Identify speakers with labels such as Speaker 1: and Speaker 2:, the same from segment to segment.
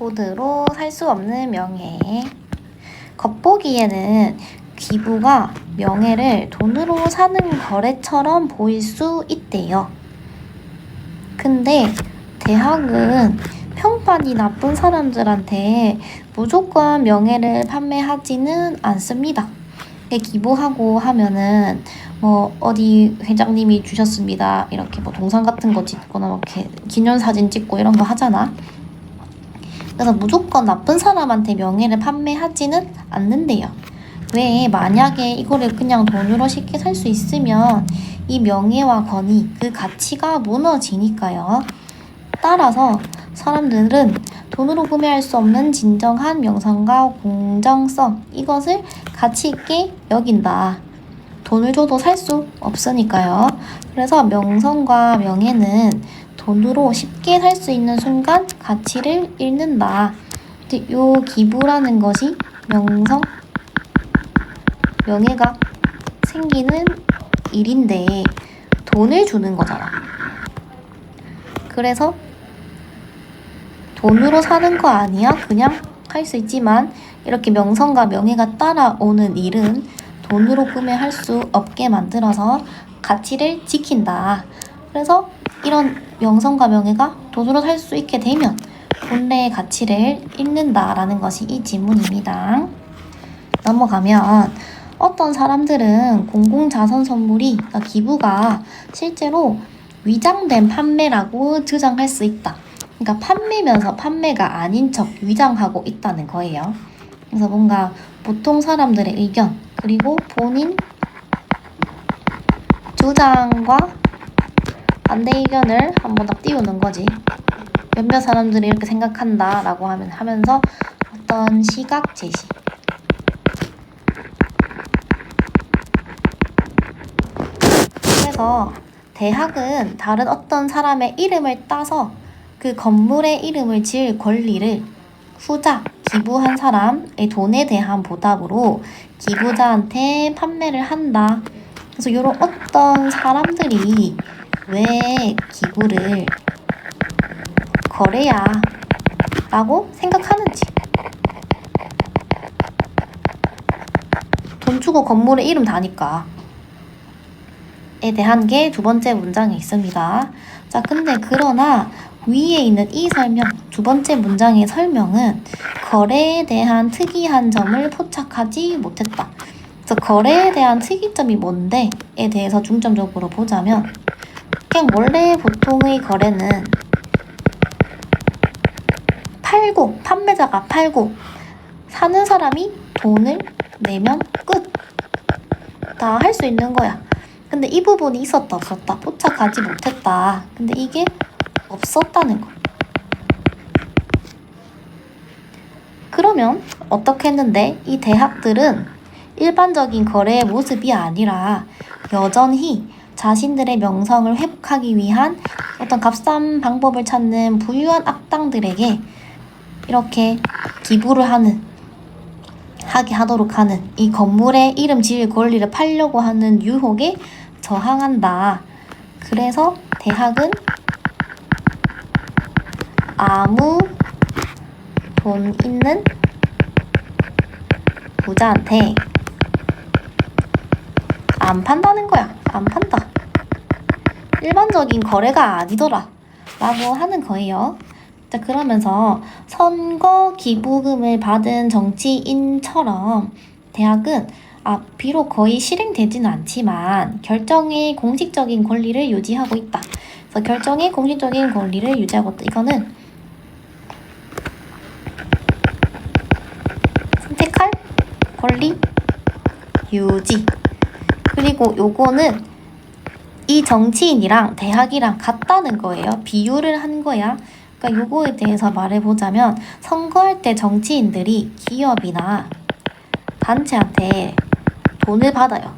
Speaker 1: 돈으로 살 수 없는 명예. 겉보기에는 기부가 명예를 돈으로 사는 거래처럼 보일 수 있대요. 근데 대학은 평판이 나쁜 사람들한테 무조건 명예를 판매하지는 않습니다. 기부하고 하면은 뭐 어디 회장님이 주셨습니다 이렇게 뭐 동상 같은 거 찍거나 이렇게 기념사진 찍고 이런 거 하잖아. 그래서 무조건 나쁜 사람한테 명예를 판매하지는 않는데요. 왜? 만약에 이거를 그냥 돈으로 쉽게 살 수 있으면 이 명예와 권위, 그 가치가 무너지니까요. 따라서 사람들은 돈으로 구매할 수 없는 진정한 명성과 공정성, 이것을 가치 있게 여긴다. 돈을 줘도 살 수 없으니까요. 그래서 명성과 명예는 돈으로 쉽게 살 수 있는 순간 가치를 잃는다. 요 기부라는 것이 명성, 명예가 생기는 일인데 돈을 주는 거잖아. 그래서 돈으로 사는 거 아니야? 그냥 할 수 있지만 이렇게 명성과 명예가 따라오는 일은 돈으로 구매할 수 없게 만들어서 가치를 지킨다. 그래서 이런 명성과 명예가 돈으로 살 수 있게 되면 본래의 가치를 잃는다라는 것이 이 질문입니다. 넘어가면 어떤 사람들은 공공자선 선물이, 그러니까 기부가 실제로 위장된 판매라고 주장할 수 있다. 그러니까 판매면서 판매가 아닌 척 위장하고 있다는 거예요. 그래서 뭔가 보통 사람들의 의견 그리고 본인 주장과 반대 의견을 한번 더 띄우는 거지. 몇몇 사람들이 이렇게 생각한다 라고 하면서 어떤 시각 제시. 그래서 대학은 다른 어떤 사람의 이름을 따서 그 건물의 이름을 지을 권리를 후자, 기부한 사람의 돈에 대한 보답으로 기부자한테 판매를 한다. 그래서 이런 어떤 사람들이 왜 기부를 거래야 라고 생각하는지. 돈 주고 건물의 이름 다니까 에 대한 게 두 번째 문장에 있습니다. 자, 근데 그러나 위에 있는 이 설명, 두 번째 문장의 설명은 거래에 대한 특이한 점을 포착하지 못했다. 그래서 거래에 대한 특이점이 뭔데에 대해서 중점적으로 보자면 그냥 원래 보통의 거래는 판매자가 팔고 사는 사람이 돈을 내면 끝. 다 할 수 있는 거야. 근데 이 부분이 있었다 없었다 포착하지 못했다. 근데 이게 없었다는 거. 그러면 어떻게 했는데 이 대학들은 일반적인 거래의 모습이 아니라 여전히 자신들의 명성을 회복하기 위한 어떤 값싼 방법을 찾는 부유한 악당들에게 이렇게 기부를 하게 하도록 하는 이 건물의 이름 지을 권리를 팔려고 하는 유혹에 저항한다. 그래서 대학은 아무 돈 있는 부자한테 안 판다는 거야. 안 판다. 일반적인 거래가 아니더라 라고 하는 거예요. 자, 그러면서 선거 기부금을 받은 정치인처럼 대학은 비록 거의 실행되지는 않지만 결정의 공식적인 권리를 유지하고 있다. 그래서 결정의 공식적인 권리를 유지하고 있다. 이거는 선택할 권리 유지. 그리고 요거는 이 정치인이랑 대학이랑 같다는 거예요. 비유를 한 거야. 그러니까 요거에 대해서 말해보자면 선거할 때 정치인들이 기업이나 단체한테 돈을 받아요.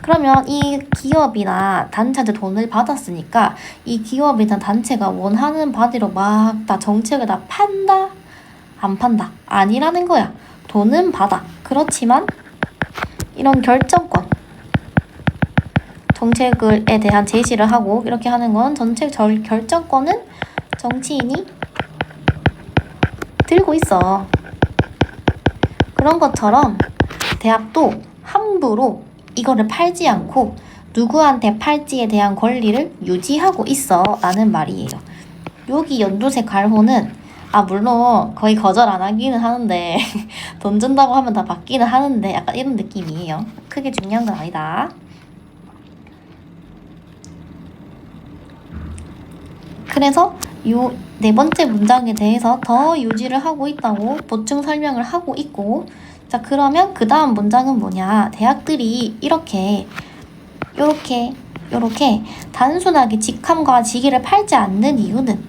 Speaker 1: 그러면 이 기업이나 단체한테 돈을 받았으니까 이 기업이나 단체가 원하는 바대로 막 다 정책을 다 판다? 안 판다? 아니라는 거야. 돈은 받아. 그렇지만 이런 결정권, 정책에 대한 제시를 하고 이렇게 하는 건 결정권은 정치인이 들고 있어. 그런 것처럼 대학도 함부로 이거를 팔지 않고 누구한테 팔지에 대한 권리를 유지하고 있어 라는 말이에요. 여기 연두색 갈호는 물론 거의 거절 안 하기는 하는데 돈 준다고 하면 다 받기는 하는데 약간 이런 느낌이에요. 크게 중요한 건 아니다. 그래서 요 네 번째 문장에 대해서 더 유지를 하고 있다고 보충 설명을 하고 있고, 자 그러면 그 다음 문장은 뭐냐. 대학들이 요렇게 단순하게 직함과 직위를 팔지 않는 이유는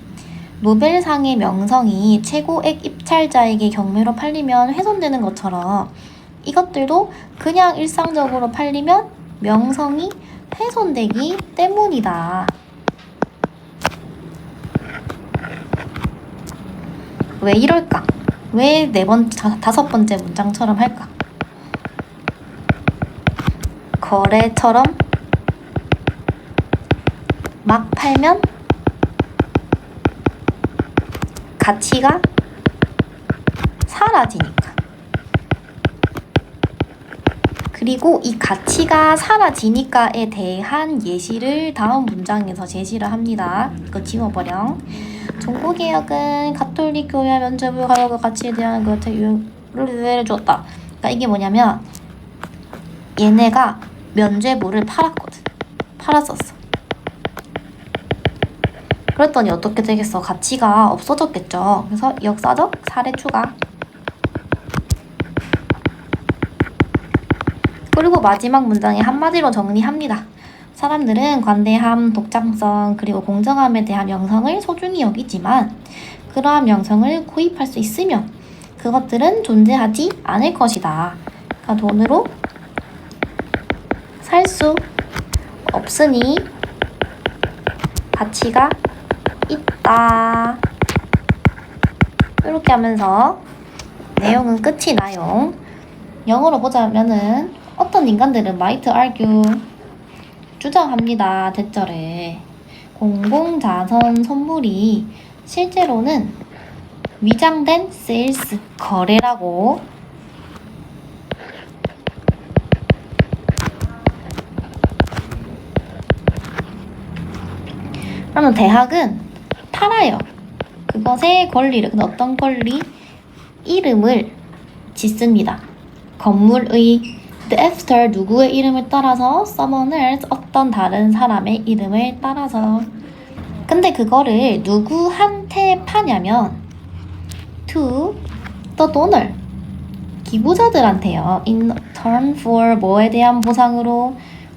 Speaker 1: 노벨상의 명성이 최고액 입찰자에게 경매로 팔리면 훼손되는 것처럼 이것들도 그냥 일상적으로 팔리면 명성이 훼손되기 때문이다. 왜 이럴까? 왜 다섯 번째 문장처럼 할까? 거래처럼 막 팔면 가치가 사라지니까. 그리고 이 가치가 사라지니까에 대한 예시를 다음 문장에서 제시를 합니다. 이거 지워버려. 종고개혁은 가톨릭 교회 면죄부 가격과 가치에 대한 유를 줬다. 그러니까 이게 뭐냐면 얘네가 면죄부를 팔았었어. 그랬더니 어떻게 되겠어? 가치가 없어졌겠죠. 그래서 역사적 사례 추가. 그리고 마지막 문장에 한마디로 정리합니다. 사람들은 관대함, 독창성, 그리고 공정함에 대한 명성을 소중히 여기지만 그러한 명성을 구입할 수 있으면 그것들은 존재하지 않을 것이다. 그러니까 돈으로 살 수 없으니 가치가 있다. 이렇게 하면서 내용은 끝이 나요. 영어로 보자면은 어떤 인간들은 might argue 주장합니다. 대절에 공공자선 선물이 실제로는 위장된 세일스 거래라고. 그러면 대학은 팔아요. 그것의 권리를. 근데 어떤 권리? 이름을 짓습니다. 건물의 the after 누구의 이름을 따라서 someone's 어떤 다른 사람의 이름을 따라서. 근데 그거를 누구한테 파냐면 to the donor 기부자들한테요. in turn for 뭐에 대한 보상으로?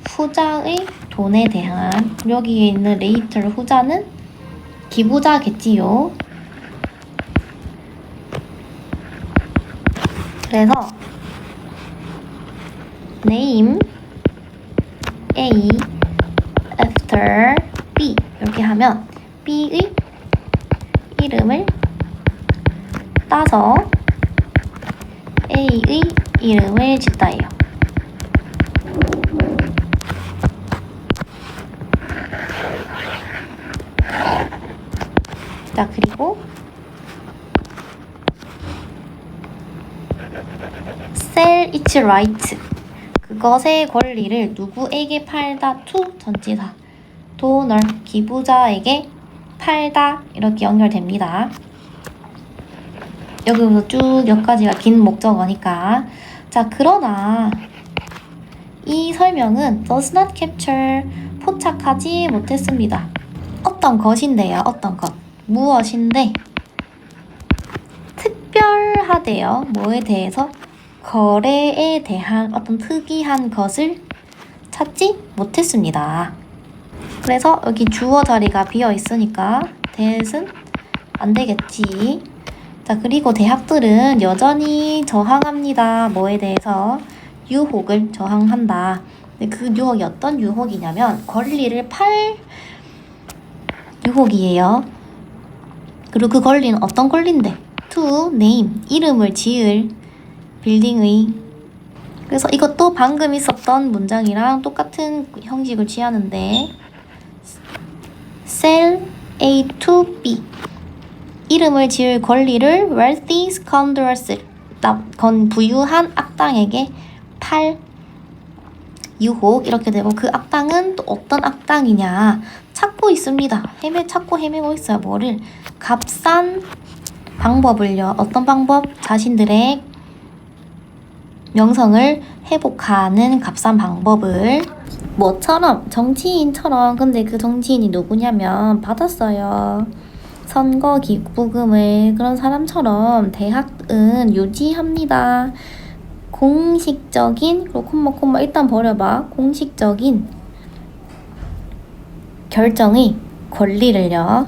Speaker 1: 후자의 돈에 대한. 여기에 있는 later 후자는 기부자겠지요. 그래서 name A after B 이렇게 하면 B의 이름을 따서 A의 이름을 짓다예요. 자 그리고 sell its right 그것의 권리를 누구에게 팔다? to 전치사 donor 기부자에게 팔다. 이렇게 연결됩니다. 여기부터 쭉 여기까지가 긴 목적어니까. 자 그러나 이 설명은 does not capture 포착하지 못했습니다. 어떤 것인데요. 어떤 것. 무엇인데 특별하대요. 뭐에 대해서? 거래에 대한 어떤 특이한 것을 찾지 못했습니다. 그래서 여기 주어 자리가 비어 있으니까 that은 안 되겠지. 자 그리고 대학들은 여전히 저항합니다. 뭐에 대해서? 유혹을 저항한다. 근데 그 유혹이 어떤 유혹이냐면 권리를 팔 유혹이에요. 그리고 그 권리는 어떤 권리인데? to name 이름을 지을 빌딩의. 그래서 이것도 방금 있었던 문장이랑 똑같은 형식을 취하는데 sell A to B 이름을 지을 권리를 wealthy scoundrels, 부유한 악당에게 유혹 이렇게 되고, 그 악당은 또 어떤 악당이냐 찾고 있습니다. 찾고 헤매고 있어요. 뭐를? 값싼 방법을요. 어떤 방법? 자신들의 명성을 회복하는 값싼 방법을, 뭐처럼? 정치인처럼. 근데 그 정치인이 누구냐면 받았어요. 선거 기부금을. 그런 사람처럼 대학은 유지합니다. 공식적인, 콤마 일단 버려봐. 공식적인 결정의 권리를요.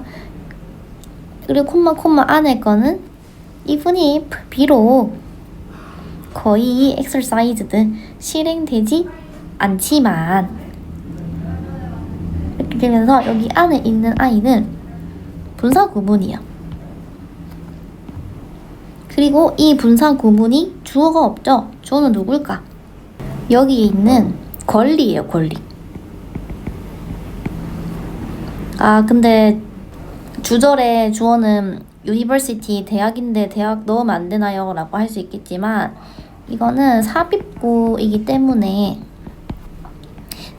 Speaker 1: 그리고 콤마 안에 거는 even if, 비록 거의 exercised, 실행되지 않지만, 이렇게 되면서 여기 안에 있는 I는 분사 구문이야. 그리고 이 분사 구문이 주어가 없죠. 주어는 누굴까? 여기 있는 권리예요. 권리. 근데 주절의 주어는 university, 대학인데 대학 넣으면 안 되나요? 라고 할 수 있겠지만, 이거는 삽입구이기 때문에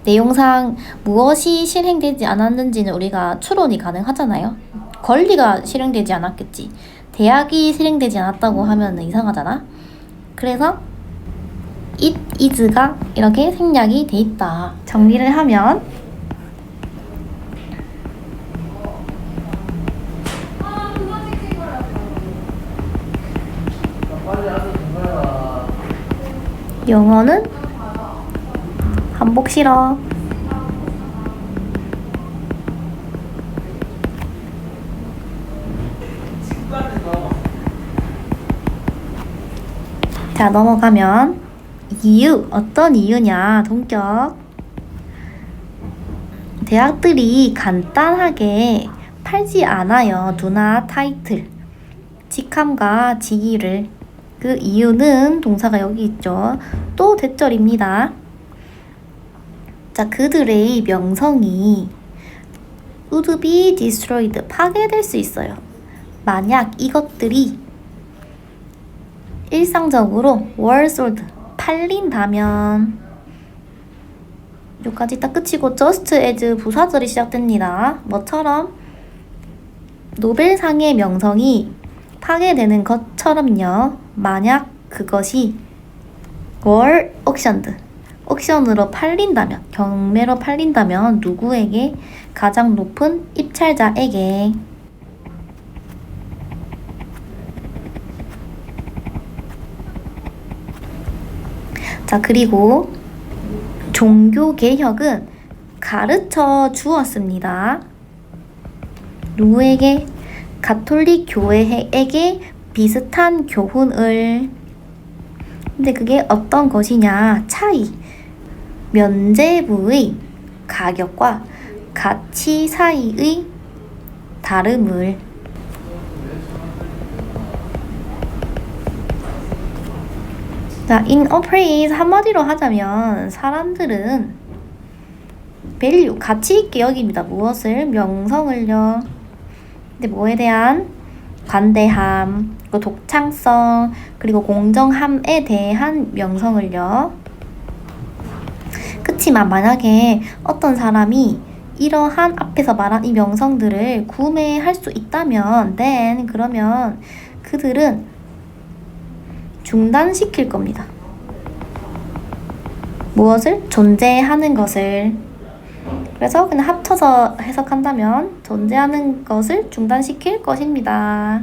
Speaker 1: 내용상 무엇이 실행되지 않았는지는 우리가 추론이 가능하잖아요. 권리가 실행되지 않았겠지. 대학이 실행되지 않았다고 하면 이상하잖아. 그래서 it is가 이렇게 생략이 돼 있다. 정리를 하면, 영어는 한복 싫어. 자, 넘어가면 이유. 어떤 이유냐? 동격. 대학들이 간단하게 팔지 않아요. do not title. 직함과 직위를. 그 이유는 동사가 여기 있죠. 또 대절입니다. 자, 그들의 명성이 would be destroyed, 파괴될 수 있어요. 만약 이것들이 일상적으로 were sold, 팔린다면. 여기까지 딱 끝이고 just as 부사절이 시작됩니다. 뭐처럼? 노벨상의 명성이 파괴되는 것처럼요. 만약 그것이 were auctioned, 옥션으로 팔린다면, 경매로 팔린다면 누구에게? 가장 높은 입찰자에게. 자, 그리고 종교개혁은 가르쳐 주었습니다. 누구에게? 가톨릭 교회에게 비슷한 교훈을. 근데 그게 어떤 것이냐? 차이. 면제부의 가격과 가치 사이의 다름을. 자, in a phrase, 한마디로 하자면 사람들은 value, 가치 있게 여깁니다. 무엇을? 명성을요. 근데 뭐에 대한? 관대함, 그리고 독창성, 그리고 공정함에 대한 명성을요. 그치만 만약에 어떤 사람이 이러한 앞에서 말한 이 명성들을 구매할 수 있다면 then, 그러면 그들은 중단시킬 겁니다. 무엇을? 존재하는 것을. 그래서 그냥 합쳐서 해석한다면 존재하는 것을 중단시킬 것입니다.